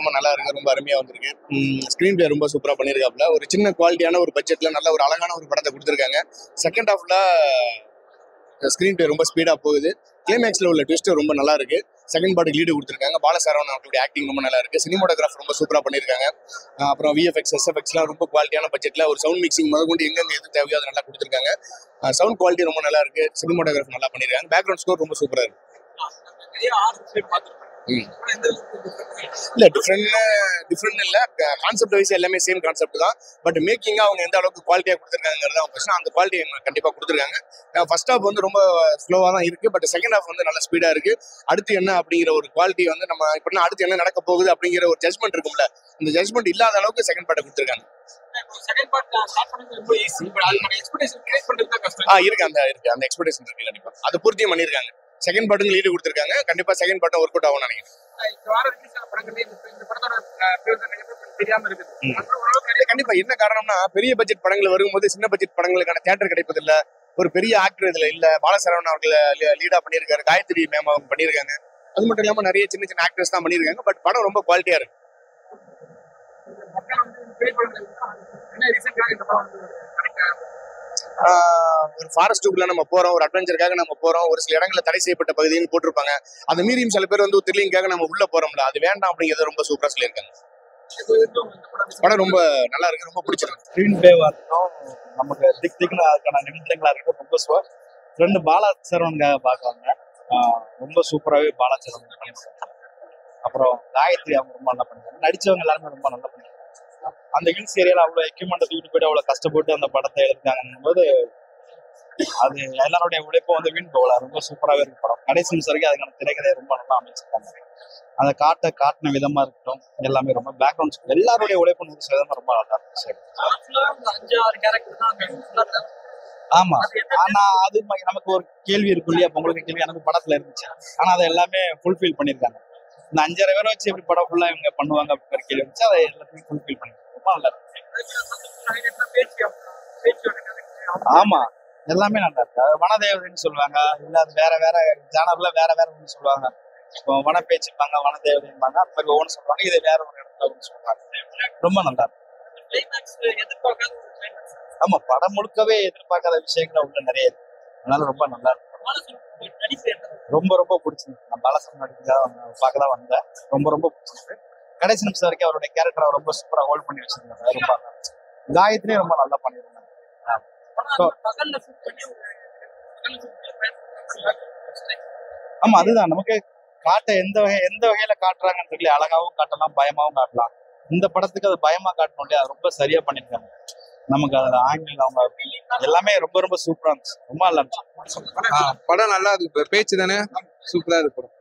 ரொம்ப நல்லா இருக்கு, ரொம்ப அருமையா வந்திருக்கு. ஸ்கிரீன் பிளே ரொம்ப சூப்பரா பண்ணியிருக்காப்புல. ஒரு சின்ன குவாலிட்டியான ஒரு பட்ஜெட்ல நல்ல ஒரு அழகான ஒரு படத்தை கொடுத்துருக்காங்க. செகண்ட் ஹாஃப்ல ஸ்கிரீன் பிளே ரொம்ப ஸ்பீடா போகுது. கிளைமேக்ஸ்ல உள்ள ட்விஸ்ட் ரொம்ப நல்லா இருக்கு. செகண்ட் பார்ட்டுக்கு லீடு கொடுத்துருக்காங்க. பாலசரவணன் அவங்களுடைய ஆக்டிங் ரொம்ப நல்லா இருக்கு. சினிமோட்டோகிராஃப் ரொம்ப சூப்பரா பண்ணியிருக்காங்க. அப்புறம் விஎஃப்எக்ஸ் எஸ்எஃப்எக்ஸ்லாம் ரொம்ப குவாலிட்டியான பட்ஜெட்ல ஒரு சவுண்ட் மிக்சிங் முதற்கொண்டு எங்கெங்க எது தேவையோ அதை நல்லா கொடுத்துருக்காங்க. சவுண்ட் குவாலிட்டி ரொம்ப நல்லா இருக்கு. சினிமோட்டோகிராஃப் நல்லா பண்ணியிருக்காங்க. பேக்ரவுண்ட் ஸ்கோர் ரொம்ப சூப்பரா இருக்கு. இல்ல டிஃப்ரெண்ட் இல்ல, கான்செப்ட் வைஸ் எல்லாமே சேம் கான்செப்ட் தான். பட் மேக்கிங்கா அவங்க எந்த அளவுக்கு குவாலிட்டியா கொடுத்துருக்காங்கிறது அவங்க பிரச்சனை. அந்த குவாலிட்டி கண்டிப்பா கொடுத்துருக்காங்க. ஃபர்ஸ்ட் ஹாஃப் வந்து ரொம்ப ஸ்லோவா தான் இருக்கு. பட் செகண்ட் ஹாஃப் வந்து நல்ல ஸ்பீடா இருக்கு. அடுத்து என்ன அப்படிங்கிற ஒரு குவாலிட்டி வந்து நம்ம இப்ப அடுத்து என்ன நடக்க போகுது அப்படிங்கிற ஒரு ஜட்மெண்ட் இருக்கும்ல, இந்த ஜட்மெண்ட் இல்லாத அளவுக்கு செகண்ட் பார்ட்டை கொடுத்துருக்காங்க. இருக்கு அந்த எக்ஸ்பெக்டேஷன் இருக்கு. கண்டிப்பா அதை பூர்த்தியும் பண்ணிருக்காங்க. செகண்ட் பார்ட்டுக்கு லீடு கொடுத்துருக்காங்க. கண்டிப்பா செகண்ட் பார்ட்டும் ஒர்க் அவுட் ஆகும் நினைக்கிறேன். கண்டிப்பா என்ன காரணம்னா, பெரிய பட்ஜெட் படங்கள் வரும்போது சின்ன பட்ஜெட் படங்களுக்கான தியேட்டர் கிடைப்பது இல்ல. ஒரு பெரிய ஆக்டர் இதுல இல்ல. பாலசரவணன் அவர்கள் லீடா பண்ணியிருக்காரு. காயத்ரி மேம் அவங்க பண்ணியிருக்காங்க. அது மட்டும் இல்லாம நிறைய சின்ன சின்ன ஆக்டர்ஸ் தான் பண்ணியிருக்காங்க. பட் படம் ரொம்ப குவாலிட்டியா இருக்கு. ஒரு ஃபாரஸ்ட்டுக்குள்ள நம்ம போறோம், ஒரு அட்வென்ச்சருக்காக நம்ம போறோம். ஒரு சில இடங்கள்ல தடை செய்யப்பட்ட பகுதின்னு போட்டிருப்பாங்க. அந்த மீறியும் சில பேர் வந்து த்ரில்லிங்காக நம்ம உள்ள போறோம்ல, அது வேண்டாம் அப்படிங்கறத ரொம்ப சூப்பரா சொல்லியிருக்காங்க. படம் ரொம்ப நல்லா இருக்கு, ரொம்ப பிடிச்சிருக்கு. ஸ்கிரீன் பிளேவா இருக்கட்டும், நமக்கு திக்னா அதுக்கான நிமிடங்களா இருக்கட்டும் ரொம்ப சூப்பர். ரெண்டு பாலசரவனுக்காக பார்க்குவாங்க, ரொம்ப சூப்பராகவே பாலசரவன் பண்ணியிருக்காங்க. அப்புறம் காயத்ரி அவங்க ரொம்ப நல்லா பண்ணிருக்காங்க. நடிச்சவங்க எல்லாருமே ரொம்ப நல்லா பண்ணிருக்காங்க. அந்த ஹில்ஸ் ஏரியால அவ்வளோ எக்யூப்மெண்ட் தூக்கிட்டு போயிட்டு அவ்வளோ கஷ்டப்பட்டு அந்த படத்தை எடுத்தாங்கன்னும் போது அது எல்லாருடைய உழைப்பும் வந்து வீண் போகல. ரொம்ப சூப்பராகவே இருக்கு படம். கடைசி நிமிஷம் வரைக்கும் அதுக்கான திரைக்கதை ரொம்ப நல்லா அமைச்சிருக்காங்க. அந்த காட்டின விதமா இருக்கட்டும், எல்லாமே ரொம்ப பேக்ரவுண்ட் எல்லாருடைய உழைப்பும் 100% ரொம்ப நல்லா இருந்துச்சு. ஆமா, ஆனா அது நமக்கு ஒரு கேள்வி இருக்கும் இல்லையா, உங்களுக்கு கேள்வி எனக்கு படத்துல இருந்துச்சு. ஆனா அதை எல்லாமே ஃபுல்ஃபில் பண்ணிருக்காங்க. இந்த 5,000 பேரை வச்சு எப்படி படம் ஃபுல்லா இவங்க பண்ணுவாங்க அப்படின்னு கேள்வி இருந்துச்சு. அதை எல்லாத்தையும் ஃபுல்ஃபில் பண்ணிருக்காங்க. ரொம்ப நல்லா இருக்கு. ஆமா, எல்லாமே நல்லா இருக்கு. வனதேவதைன்னு சொல்லுவாங்க, இல்ல அது வேற வேற ஜானர்ல வேற வேற ஒன்று சொல்லுவாங்க. இப்போ வனப்பேச்சுப்பாங்க, வனதேவதைம்பாங்க, அந்த மாதிரி ஒவ்வொன்று சொல்லுவாங்க. இது வேற ஒரு இடத்துல ஒன்று சொல்லுவாங்க. ரொம்ப நல்லா இருக்கு. ஆமா, படம் முழுக்கவே எதிர்பார்க்காத விஷயங்கள் உள்ள நிறைய இருக்கு. அதனால ரொம்ப நல்லா இருக்கு. ரொம்ப ரொம்ப பிடிச்சிருக்கு. நான் பாலசரவன் நடிக்கிறதுக்காக பார்க்க தான் வந்தேன். ரொம்ப ரொம்ப பிடிச்சிருக்கு. கடைசி நிமிஷம் வரைக்கும் அவருடைய கேரக்டரை ரொம்ப சூப்பரா ஹோல்ட் பண்ணி வச்சிருந்தாங்க. ரொம்ப காயத்ரியும் ரொம்ப நல்லா பண்ணிருந்தாங்க. ஆமா, அதுதான் நமக்கு காட்ட எந்த வகையில காட்டுறாங்கன்னு தெரியல. அழகாவும் காட்டலாம், பயமாவும் காட்டலாம். இந்த படத்துக்கு அது பயமா காட்டணும் இல்லையா, ரொம்ப சரியா பண்ணிருக்காங்க. நமக்கு அதுல ஆங்கிள் அவங்க எல்லாமே ரொம்ப ரொம்ப சூப்பரா இருந்துச்சு. ரொம்ப நல்லா இருந்துச்சு. படம் நல்லா இருக்கு. பேச்சு தானே சூப்பரா இருக்கு படம்.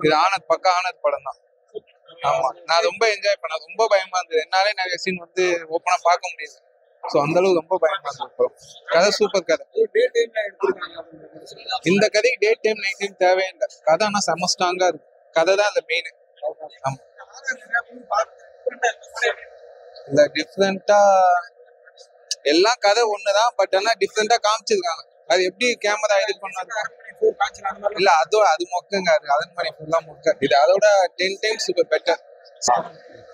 இது ஆனந்த் பக்கா ஆனந்த் படம் தான். ஆமா, நான் ரொம்ப என்ஜாய் பண்ணேன். ரொம்ப பயமா இருந்தது. என்னாலே நிறைய சீன் வந்து ஓப்பனா பார்க்க முடியாது. ஸோ அந்த அளவுக்கு ரொம்ப பயமா இருந்தது படம். கதை சூப்பர் கதை. இந்த கதைக்கு டே டைம் நைட் டைம் தேவையில்லை. கதை ஆனா செம ஸ்ட்ராங்கா இருக்கு. கதை தான் அந்த மெயின். ஆமா, இந்த டிஃப்ரெண்டா எல்லாம் கதை ஒண்ணுதான். பட் ஆனா டிஃப்ரெண்டா காமிச்சிருக்காங்க. அது எப்படி கேமரா எடிட் பண்ணாங்க இல்ல, அது மொக்கங்க. அது அதன் மாதிரி ஃபுல்லா மொக்க. இது அதோட 10 டைம்ஸ் சூப்பர் பெட்டர்.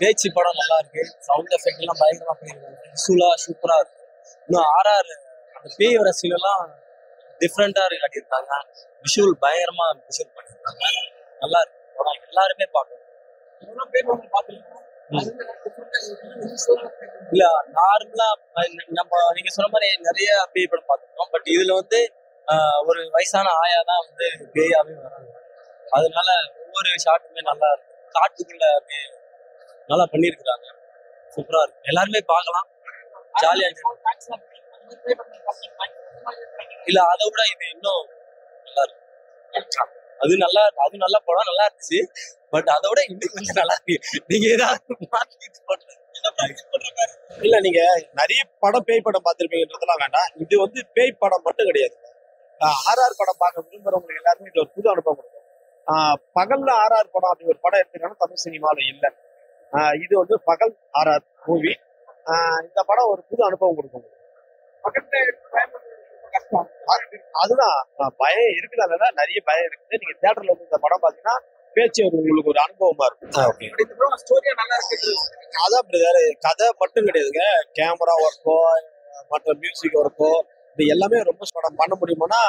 பேச்சு படம் நல்லா இருக்கு. சவுண்ட் எஃபெக்ட் எல்லாம் பயங்கரமா பண்ணிருக்காங்க. விசுவலா சூப்பரா இருக்கு. இன்னும் ஆர்ஆர் அந்த பேய் வர சீன் எல்லாம் டிஃப்ரெண்டா காட்டியிருக்காங்க. விஷுவல் பயங்கரமா விஷுவல் பண்ணிருக்காங்க. நல்லா இருக்கு படம். எல்லாருமே பார்க்கணும். இல்ல, நார்மலா நம்ம நீங்க சொன்ன மாதிரி நிறைய பேய் படம் பார்த்துருக்கோம். பட் இதுல வந்து ஒரு வயசான ஆயாதான் வந்து பேயாவே வராங்க. அதனால ஒவ்வொரு ஷாட்டுமே நல்லா இருக்கு. காட்டுக்குள்ள நல்லா பண்ணிருக்காங்க. சூப்பரா இருக்கு. எல்லாருமே பார்க்கலாம், ஜாலியா இருக்கு. இல்ல, அதை விட இது இன்னும் நல்லா இருக்கு. அது நல்ல படம் நல்லா இருந்துச்சு. பட் அதோட இன்னும் கொஞ்சம் நல்லா இருக்கு. நீங்க ஏதாவது இல்ல, நீங்க நிறைய படம் பேய் படம் பார்த்திருப்பீங்கன்றதுலாம் வேண்டாம். இது வந்து பேய் படம் மட்டும் கிடையாது. ஆர்ஆர் படம் பார்க்க விரும்புறவங்களுக்கு எல்லாருமே இது ஒரு புது அனுபவம் கொடுக்கும். பகல்ல ஆர்ஆர் படம் அப்படி ஒரு படம் எடுத்துக்கான தமிழ் சினிமாவில் இல்லை. இது வந்து பகல் ஆர்ஆர் மூவி. இந்த படம் ஒரு புது அனுபவம் கொடுக்கும். அதுதான் பயம் இருக்குதால நிறைய பயம் இருக்குது. நீங்க தியேட்டர்ல வந்து இந்த படம் பாத்தீங்கன்னா பேச்சு உங்களுக்கு ஒரு அனுபவமா இருக்கும். ஓகே, ஸ்டோரியா நல்லா இருக்கு. அதான் பிரதர், கதை மட்டும் கிடையாதுங்க, கேமரா ஒர்க்கோ மற்ற மியூசிக் ஒர்க்கோ இது எல்லாமே ரொம்ப படம் பண்ண முடியுமானா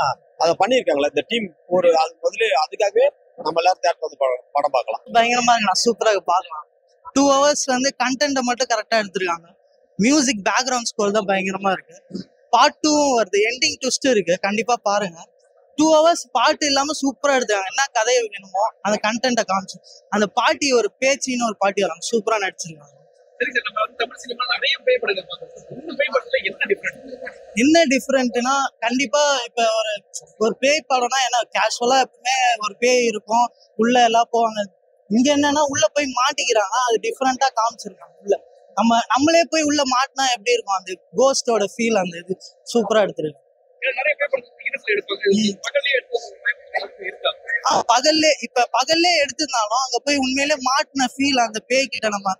அதை பண்ணியிருக்காங்களா இந்த டீம். ஒரு அது முதல்ல அதுக்காகவே நம்ம எல்லாரும் தேட்டர் வந்து படம் பார்க்கலாம். பயங்கரமா இருக்கு, சூப்பராக பார்க்கலாம். 2 hours வந்து கண்டென்ட்டை மட்டும் கரெக்டா எடுத்திருக்காங்க. மியூசிக் பேக்ரவுண்ட் ஸ்கோர் தான் பயங்கரமா இருக்கு. பார்ட் 2 வருது, எண்டிங் ட்விஸ்ட் இருக்கு, கண்டிப்பா பாருங்க. 2 hours பாட்டு இல்லாம சூப்பரா எடுத்தாங்க. என்ன கதையை வேணுமோ அந்த கண்டென்ட்டை காமிச்சு அந்த பாட்டி ஒரு பேச்சின்னு ஒரு பாட்டி வராங்க, சூப்பரா நடிச்சிருக்காங்க. என்ன டிஃப்ரெண்ட்னா கண்டிப்பா இப்ப ஒரு பேய் படம்னா ஏன்னா கேஷுவலா எப்பவுமே ஒரு பேய் இருக்கும், உள்ள எல்லாம் போவாங்க. இங்க என்னன்னா உள்ள போய் மாட்டிக்கிறாங்க, அது டிஃப்ரெண்டா காமிச்சிருக்காங்க. உள்ள நம்மளே போய் உள்ள மாட்டினா எப்படி இருக்கும், அந்த கோஸ்டோட ஃபீல், அந்த இது சூப்பரா எடுத்துருக்கு. பகல்லே எடுத்திருந்தாலும் அங்க போய் உண்மையிலே மாட்டின ஃபீல், அந்த பேய் கிட்ட நம்ம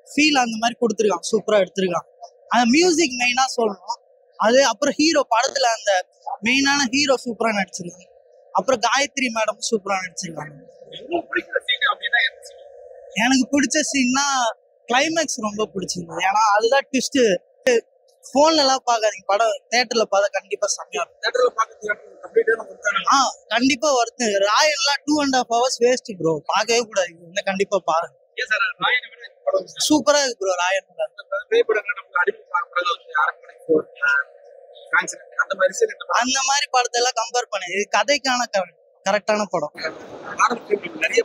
ஃபீல் அந்த மாதிரி கொடுத்துருக்கான், சூப்பரா எடுத்திருக்கான். அந்த மியூசிக் மெயினா சொல்லணும். அது அப்புறம் ஹீரோ படத்துல அந்த மெயினான ஹீரோ சூப்பரா நடிச்சிருக்காங்க. அப்புறம் காயத்ரி மேடம் சூப்பரா நடிச்சிருக்காங்க. எனக்கு பிடிச்ச சீன்னா கிளைமேக்ஸ் ரொம்ப பிடிச்சிருந்தது. ஏன்னா அதுதான் ட்விஸ்ட். போன்ல எல்லாம் பாக்காதீங்க, படம் தியேட்டர்ல பார்த்தா கண்டிப்பா செம்மையா இருக்கும். கண்டிப்பா வருது. ராயெல்லாம் 2.5 hours வேஸ்ட் ப்ரோ, பார்க்கவே கூடாது. இன்னும் கண்டிப்பா பாருங்க, சூப்பரா இருக்கு ப்ரோ. ராயன் அந்த மாதிரி படத்தை எல்லாம் கம்பேர் பண்ணி இது கதைக்கான கரெக்டான படம். நிறைய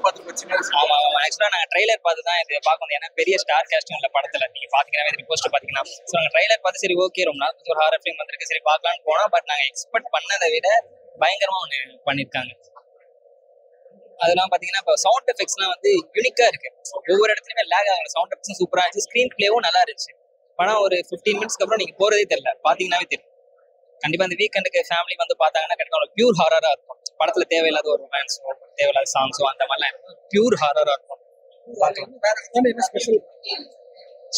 ஆக்சுவலா நாங்க ட்ரைலர் பார்த்து தான் இது பார்க்கணும். ஏன்னா பெரிய ஸ்டார் காஸ்டும் இல்ல படத்துல. நீங்க பாத்தீங்கன்னா போஸ்டர் பாத்தீங்கன்னா நாங்க ட்ரைலர் பார்த்து சரி ஓகே ரொம்ப நாள் ஒரு ஹாரர் ஃபிலிம் வந்திருக்கு சரி பார்க்கலாம்னு போனா, பட் நாங்க எக்ஸ்பெக்ட் பண்ணதை விட பயங்கரமா ஒண்ணு பண்ணிருக்காங்க. அதெல்லாம் பாத்தீங்கன்னா இப்போ சவுண்ட் எஃபெக்ட்ஸ்லாம் வந்து யூனிக்கா இருக்கு. ஒவ்வொரு இடத்துலயுமே லேக் ஆகல, சவுண்ட் எஃபெக்ட்ஸும் சூப்பரா இருந்துச்சு, ஸ்கிரீன் பிளேவும் நல்லா இருந்துச்சு. படம் ஒரு 15 மினிட்ஸ்க்கு அப்புறம் நீங்க போறதே தெரியல, பாத்தீங்கன்னாவே தெரியும். கண்டிப்பா இந்த வீக்கெண்டுக்கு ஃபேமிலி வந்து பார்த்தாங்கன்னா கண்டிப்பா ஒரு பியூர் ஹாரரா இருக்கும். படத்துல தேவையில்லாத ஒரு ரொமான்ஸோ தேவையில்லாத சாங்ஸோ அந்த மாதிரிலாம் பியூர் ஹாரரா இருக்கும்.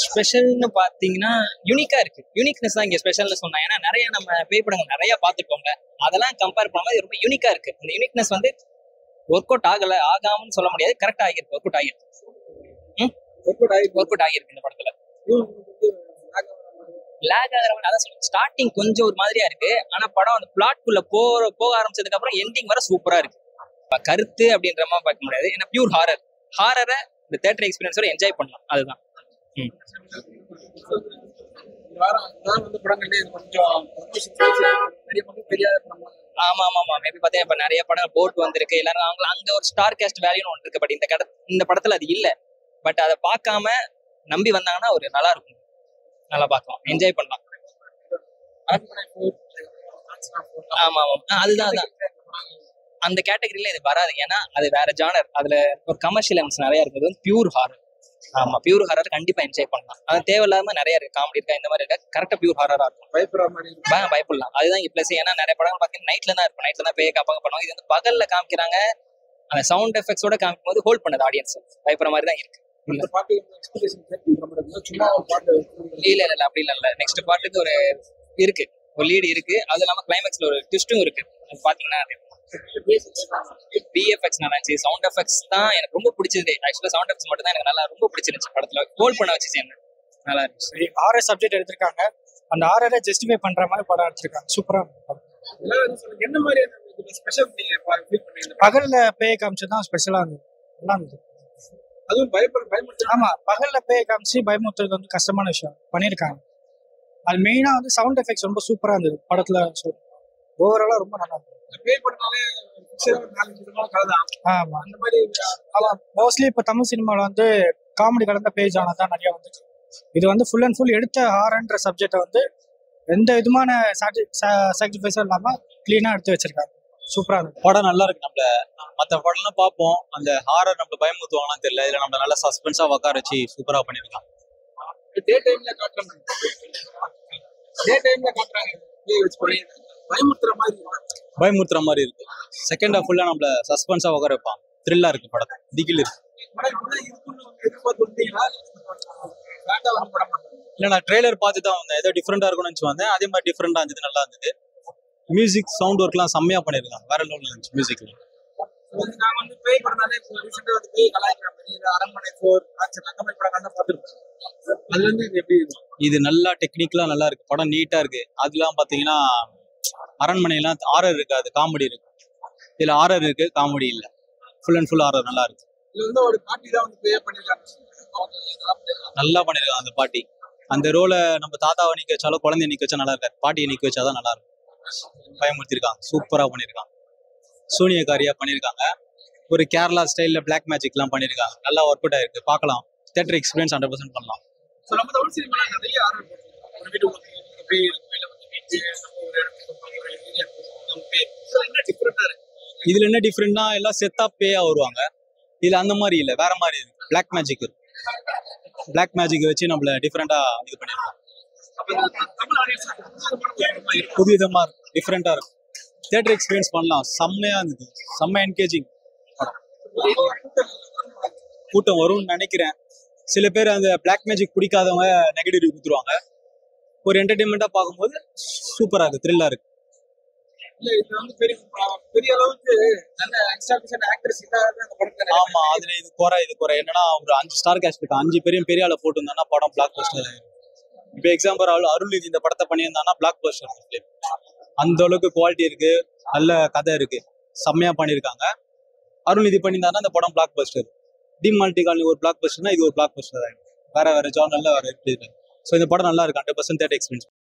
ஸ்பெஷல்னு பாத்தீங்கன்னா யூனிக்கா இருக்கு. யூனிக்னஸ் தான் இங்க ஸ்பெஷல்னு சொன்னா. ஏன்னா நிறைய நம்ம பேய் படங்கள் நிறைய பார்த்துருக்கோங்க, அதெல்லாம் கம்பேர் பண்ணும்போது ரொம்ப யூனிக்கா இருக்கு. இந்த யூனிக்னஸ் வந்து ஒர்க் அவுட் ஆகாமன்னு சொல்ல முடியாது, கரெக்டா ஆகிருக்கு. ஒர்க் அவுட் ஆகிருக்கு இந்த படத்துல. லேக் ஆகிற மாதிரி அதான் சொல்லுங்க. ஸ்டார்டிங் கொஞ்சம் ஒரு மாதிரியா இருக்கு, ஆனா படம் அந்த பிளாட்குள்ள போக ஆரம்பிச்சதுக்கு அப்புறம் எண்டிங் வர சூப்பரா இருக்கு. கருத்து அப்படின்ற மாதிரி பார்க்க முடியாது, ஏன்னா பியூர் ஹாரரை இந்த தியேட்டர் எக்ஸ்பீரியன்ஸோட என்ஜாய் பண்ணலாம். அதுதான். ஆமா மேபி பாத்தீங்கன்னா இப்ப நிறைய படம் போட் வந்திருக்கு, எல்லாரும் அவங்க அங்க ஒரு ஸ்டார் காஸ்ட் வேல்யூன்னு ஒன்று இருக்கு. பட் இந்த படத்துல அது இல்ல. பட் அதை பார்க்காம நம்பி வந்தாங்கன்னா ஒரு நல்லா இருக்கும், நல்லா பார்க்கலாம், என்ஜாய் பண்ணலாம். ஆமா அதுதான் அந்த கேட்டகரியில இது வராது. ஏன்னா அது வேற ஜானர், அதுல ஒரு கமர்ஷியல் எலமெண்ட்ஸ் நிறைய இருக்குது. Pure horror. ஆமா பியூர் ஹாரர் கண்டிப்பா என்ஜாய் பண்ணலாம். அது தேவையில்லாம நிறைய இருக்கு, காமெடி இருக்கா இந்த மாதிரி இருக்கா, கரெக்டா பியூர் ஹாரரா இருக்கும், பயப்படலாம். அதுதான் இங்க பிளஸ். ஏன்னா நிறைய படம் பாத்தீங்கன்னா நைட்ல தான் இருக்கும், நைட்ல தான் பேய் காப்பாங்க பண்ணுவாங்க. இது வந்து பகல்ல காமிக்கிறாங்க, அந்த சவுண்ட் எஃபெக்ட்ஸோட காமிக்கும் போது ஹோல்ட் பண்ணது ஆடியன்ஸ் பயப்படுற மாதிரி தான் இருக்கு. இல்ல அப்படி இல்ல. நெக்ஸ்ட் பார்ட்டுக்கு ஒரு இருக்கு, ஒரு லீடு இருக்கு. அது இல்லாம கிளைமேக்ஸ்ல ஒரு ட்விஸ்டும் இருக்கு. அது பாத்தீங்கன்னா பிஎஃப்எக்ஸ் நல்லா இருந்துச்சு. சவுண்ட் எஃபெக்ட்ஸ் தான் எனக்கு ரொம்ப பிடிச்சது. ஆக்சுவலா சவுண்ட் எஃபெக்ட்ஸ் மட்டும் தான் எனக்கு நல்லா ரொம்ப பிடிச்சிருந்துச்சு. படத்துல ஹோல்ட் பண்ண வச்சு நல்லா இருந்துச்சு. ஆர்ஆர் சப்ஜெக்ட் எடுத்திருக்காங்க, அந்த ஆர்ஆரை ஜஸ்டிஃபை பண்ற மாதிரி படம் எடுத்திருக்காங்க. சூப்பரா என்ன மாதிரி ஸ்பெஷல் பகல்ல பேய் காமிச்சதான் ஸ்பெஷலா இருந்தது, நல்லா இருந்தது. அதுவும் பயமுறுத்து. ஆமா பகல்ல பேய் காமிச்சு பயமுறுத்துறது வந்து கஷ்டமான விஷயம் பண்ணியிருக்காங்க. அது மெயினா வந்து சவுண்ட் எஃபெக்ட்ஸ் ரொம்ப சூப்பரா இருந்தது படத்துல. ஓவராலா ரொம்ப நல்லா இருந்தது. பேய் படத்தாலே ஆமா அந்த மாதிரி. மோஸ்ட்லி இப்ப தமிழ் சினிமால வந்து காமெடி கலந்த பேய் ஜானர் தான் நிறைய வந்துச்சு. இது வந்து ஃபுல் அண்ட் ஃபுல் எடுத்த ஹாரர்ன்ற சப்ஜெக்டை வந்து எந்த விதமான சாக்ரிஃபைஸும் இல்லாம கிளீனா எடுத்து வச்சிருக்காங்க. சூப்பரா இருக்கு படம், நல்லா இருக்கு. நம்மள மற்ற படம்லாம் பார்ப்போம், அந்த ஹாரர் நம்மள பயமுறுத்துவாங்கன்னு தெரியல, இதுல நம்ம நல்லா சஸ்பென்ஸா உட்கார வச்சு சூப்பரா பண்ணிருக்காங்க. டே டைம்ல காட்டுறாங்க பயமுறுத்துற மாதிரி இருக்கு. செகண்ட் ஹாஃப் ஃபுல்லா நம்மள சஸ்பென்ஸா உட்கார வைப்பான், த்ரில்லா இருக்கு படம், திகில் இருக்கு. இல்ல நான் ட்ரெய்லர் பார்த்து தான் வந்தேன், ஏதோ டிஃப்ரெண்டா இருக்கும்னு நினைச்சு வந்தேன். அதே மாதிரி டிஃப்ரெண்டா இருந்தது, நல்லா இருந்தது. மியூசிக் சவுண்ட் ஒர்க்லாம் செம்மையா பண்ணிருக்காங்க, வேற லெவல்ல இருந்துச்சு மியூசிக்ல. நான் வந்து பேய் படம்னாலே இப்போ ரீசெண்டாக வந்து பேய் கலாய்க்கிறாங்க. நீங்க அரண்மனை 4 ஆக்சன் அந்த மாதிரி படம் தான் பார்த்துருப்பேன். அதுல இருந்து இது எப்படி இருக்கு? இது நல்லா டெக்னிக்கலா நல்லா இருக்கு, படம் நீட்டா இருக்கு. அதெல்லாம் பாத்தீங்கன்னா அரண்மனைலாம் ஆரர் இருக்காது, காமெடி இருக்கு. இதுல ஆரர் இருக்கு, காமெடி இல்ல. ஃபுல் அண்ட் ஃபுல் ஆரர் நல்லா இருக்கு. இதுல வந்து ஒரு பாட்டி தான் வந்து பேய் பண்ணிருக்காங்க. நல்லா பண்ணிருக்காங்க அந்த பாட்டி. அந்த ரோலை நம்ம தாத்தாவை நிக்க வச்சாலும் குழந்தைய நிக்க வச்சா நல்லா இருக்காது, பாட்டியை நிக்க வச்சாதான் நல்லா இருக்கும். பயமுறுத்திருக்காங்க, சூப்பரா பண்ணிருக்காங்க, சூனியக்காரியா பண்ணிருக்காங்க. ஒரு கேரளா ஸ்டைல்ல பிளாக் மேஜிக்லாம் பண்ணிருக்காங்க, நல்லா ஒர்க் அவுட் ஆயிருக்கு. பார்க்கலாம், தியேட்டர் எக்ஸ்பீரியன்ஸ் 100% பண்ணலாம். ஸோ நம்ம தமிழ் சினிமால நிறைய ஆர்வம் ஒரு வீட்டுக்குள்ள பேய் இருக்கும், இல்லை வந்து நம்ம ஒரு இடத்துக்கு போறோம், ஒரு ஏரியா போறோம், பேய் என்ன டிஃப்ரெண்டா இருக்கு? இதுல என்ன டிஃப்ரெண்ட்னா எல்லாம் செத்தா பேயா வருவாங்க. இதுல அந்த மாதிரி இல்ல, வேற மாதிரி இருக்கு. பிளாக் மேஜிக் இருக்கு, பிளாக் மேஜிக் வச்சு நம்மள டிஃப்ரெண்டா இது பண்ணிருக்காங்க. தமிழ் ஆடியன்ஸ் புது விதமா இருக்கும், டிஃப்ரெண்டா இருக்கும். தியேட்டர் எக்ஸ்பீரியன்ஸ் பண்ணலாம், செம்மையா இருந்தது, செம்ம என்கேஜிங் படம். கூட்டம் வரும்னு நினைக்கிறேன். சில பேர் அந்த பிளாக் மேஜிக் பிடிக்காதவங்க நெகட்டிவ் ரிவ்யூ கொடுத்துருவாங்க. ஒரு என்டர்டைன்மெண்டா பார்க்கும்போது சூப்பரா இருக்கு, த்ரில்லா இருக்கு. இல்ல இது வந்து பெரிய அளவுக்கு நல்ல எக்ஸ்டாப்ளிஷ்ட் ஆக்டர்ஸ் இல்லாத அந்த படத்துல ஆமா, அதுல இது குறை என்னன்னா ஒரு 5 ஸ்டார் கேஸ்ட் இருக்கு, 5 பேரையும் பெரிய ஆளை போட்டுருந்தானா படம் பிளாக் பஸ்டர் ஆயிரும். இப்போ எக்ஸாம்பிள் அருள் இந்த படத்தை பண்ணியிருந்தானா பிளாக் பஸ்டர். அந்த அளவுக்கு குவாலிட்டி இருக்கு, நல்ல கதை இருக்கு, செம்மையா பண்ணியிருக்காங்க. அருள்நிதி பண்ணியிருந்தானா அந்த படம் பிளாக் பஸ்டர். டி மல்டி காலனி ஒரு பிளாக் பஸ்டர்னா இது ஒரு பிளாக் பஸ்டர் ஆயிடும். வேற ஜானல்ல வேற இருக்கு. ஸோ இந்த படம் நல்லா இருக்கு, 100% தியேட்டர் எக்ஸ்பீரியன்ஸ்.